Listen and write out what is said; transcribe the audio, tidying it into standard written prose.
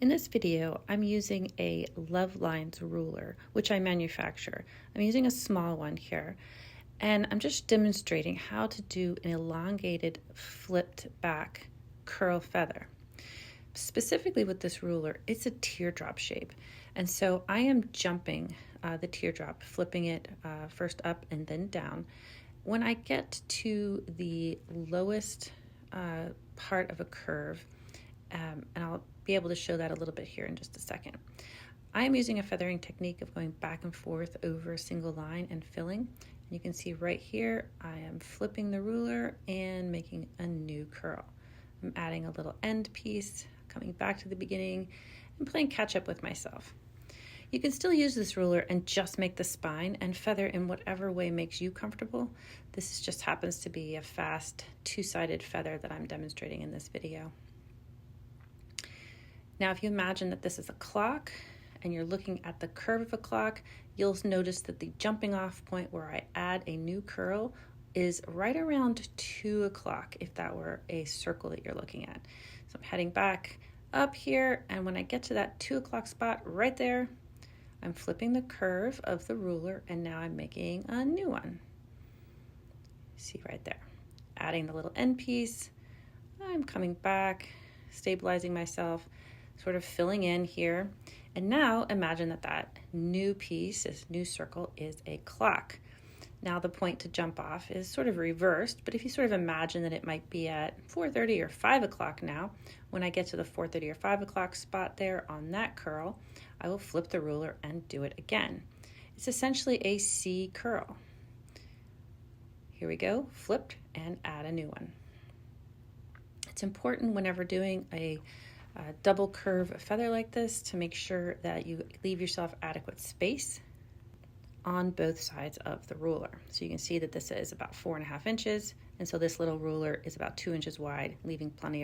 In this video, I'm using a Love Lines ruler, which I manufacture. I'm using a small one here, and I'm just demonstrating how to do an elongated flipped back curl feather. Specifically with this ruler, it's a teardrop shape, and so I am jumping the teardrop, flipping it first up and then down. When I get to the lowest part of a curve, and I'll be able to show that a little bit here in just a second. I am using a feathering technique of going back and forth over a single line and filling. And you can see right here, I am flipping the ruler and making a new curl. I'm adding a little end piece, coming back to the beginning, and playing catch up with myself. You can still use this ruler and just make the spine and feather in whatever way makes you comfortable. This just happens to be a fast two-sided feather that I'm demonstrating in this video. Now, if you imagine that this is a clock and you're looking at the curve of a clock, you'll notice that the jumping off point where I add a new curl is right around 2 o'clock, if that were a circle that you're looking at. So I'm heading back up here, and when I get to that 2 o'clock spot right there, I'm flipping the curve of the ruler, and now I'm making a new one. See right there. Adding the little end piece, I'm coming back, stabilizing myself, sort of filling in here. And now imagine that that new piece, this new circle, is a clock. Now the point to jump off is sort of reversed, but if you sort of imagine that it might be at 4:30 or 5 o'clock now, when I get to the 4:30 or 5 o'clock spot there on that curl, I will flip the ruler and do it again. It's essentially a C curl. Here we go, flipped and add a new one. It's important whenever doing a double curve feather like this to make sure that you leave yourself adequate space on both sides of the ruler. So you can see that this is about 4.5 inches, and so this little ruler is about 2 inches wide, leaving plenty of